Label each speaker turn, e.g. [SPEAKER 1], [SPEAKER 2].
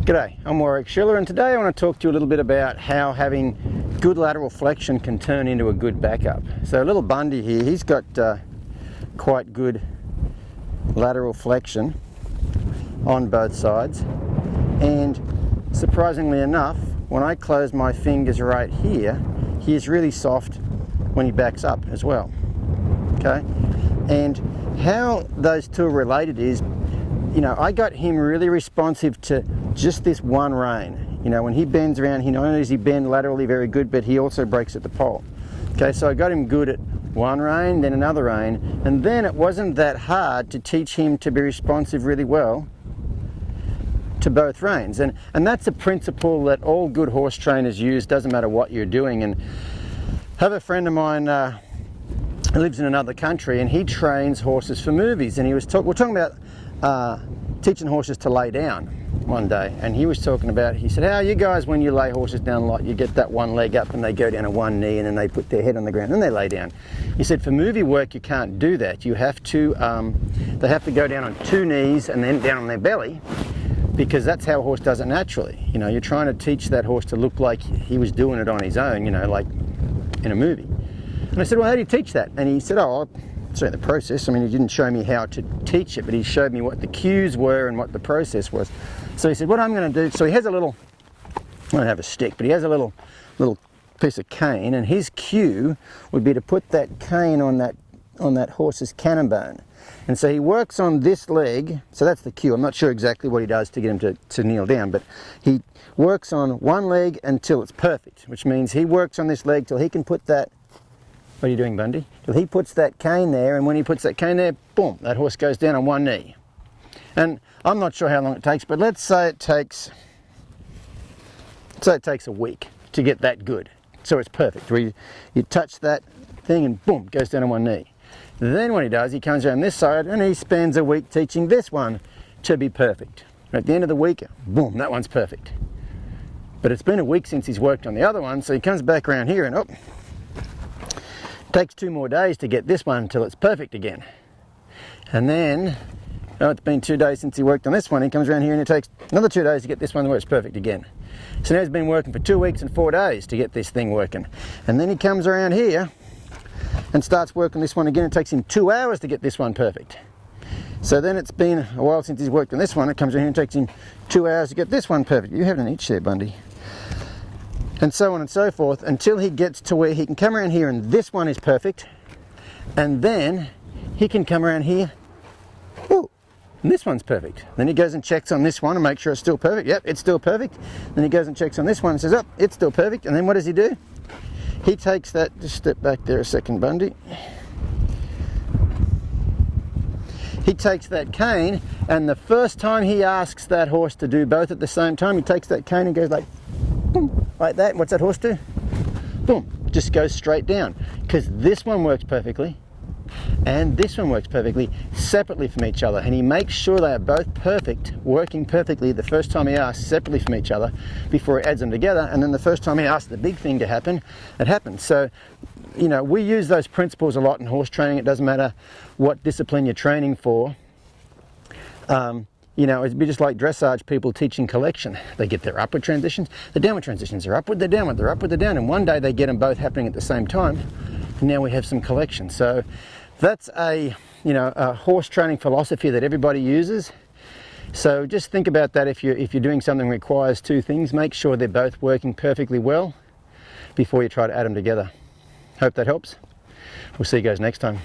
[SPEAKER 1] G'day, I'm Warwick Schiller, and today I want to talk to you a little bit about how having good lateral flexion can turn into a good backup. So little Bundy here, he's got quite good lateral flexion on both sides, and surprisingly enough, when I close my fingers right here, he is really soft when he backs up as well. Okay, and how those two are related is, you know, I got him really responsive to just this one rein. You know, when he bends around, he not only does he bend laterally very good, but he also breaks at the pole. Okay, so I got him good at one rein, then another rein, and then it wasn't that hard to teach him to be responsive really well to both reins. And that's a principle that all good horse trainers use, doesn't matter what you're doing. And I have a friend of mine who lives in another country, and he trains horses for movies, and we're talking about teaching horses to lay down one day, and he was talking about, he said, how you guys, when you lay horses down a lot, you get that one leg up and they go down on one knee and then they put their head on the ground and they lay down. He said for movie work you can't do that. You have to, they have to go down on two knees and then down on their belly, because that's how a horse does it naturally. You know, you're trying to teach that horse to look like he was doing it on his own, you know, like in a movie. And I said, well, how do you teach that? And he said, oh, I'll show you the process. I mean, he didn't show me how to teach it, but he showed me what the cues were and what the process was. So he said, what I'm going to do, so he has a little, I don't have a stick, but he has a little piece of cane, and his cue would be to put that cane on that horse's cannon bone. And so he works on this leg, so that's the cue. I'm not sure exactly what he does to get him to kneel down, but he works on one leg until it's perfect, which means he works on this leg till he can put that, what are you doing, Bundy? Till he puts that cane there, and when he puts that cane there, boom, that horse goes down on one knee. And I'm not sure how long it takes, but let's say it takes a week to get that good. So it's perfect, where you touch that thing and boom, goes down on one knee. Then what he does, he comes around this side and he spends a week teaching this one to be perfect. At the end of the week, boom, that one's perfect. But it's been a week since he's worked on the other one, so he comes back around here and takes 2 more days to get this one until it's perfect again. And then, it's been 2 days since he worked on this one, he comes around here and it takes another 2 days to get this one where it's perfect again. So now he's been working for 2 weeks and 4 days to get this thing working. And then he comes around here and starts working this one again. It takes him 2 hours to get this one perfect. So then it's been a while since he's worked on this one. It comes around here and takes him 2 hours to get this one perfect. You have an itch there, Bundy. And so on and so forth, until he gets to where he can come around here and this one is perfect, and then he can come around here, ooh, and this one's perfect. Then he goes and checks on this one and makes sure it's still perfect. Yep, it's still perfect. Then he goes and checks on this one and says, oh, it's still perfect. And then what does he do? He takes that, just step back there a second, Bundy. He takes that cane, and the first time he asks that horse to do both at the same time, he takes that cane and goes like, boom, like that. What's that horse do? Boom, just goes straight down. Because this one works perfectly, and this one works perfectly separately from each other. And he makes sure they are both perfect, working perfectly the first time he asks separately from each other before he adds them together. And then the first time he asks the big thing to happen, it happens. So, you know, we use those principles a lot in horse training. It doesn't matter what discipline you're training for. You know, it'd be just like dressage people teaching collection. They get their upward transitions, the downward transitions, they're upward, they're downward, they're upward, they're down, and one day they get them both happening at the same time, and now we have some collection. So that's a horse training philosophy that everybody uses. So just think about that. If you're doing something that requires 2 things, make sure they're both working perfectly well before you try to add them together. Hope that helps. We'll see you guys next time.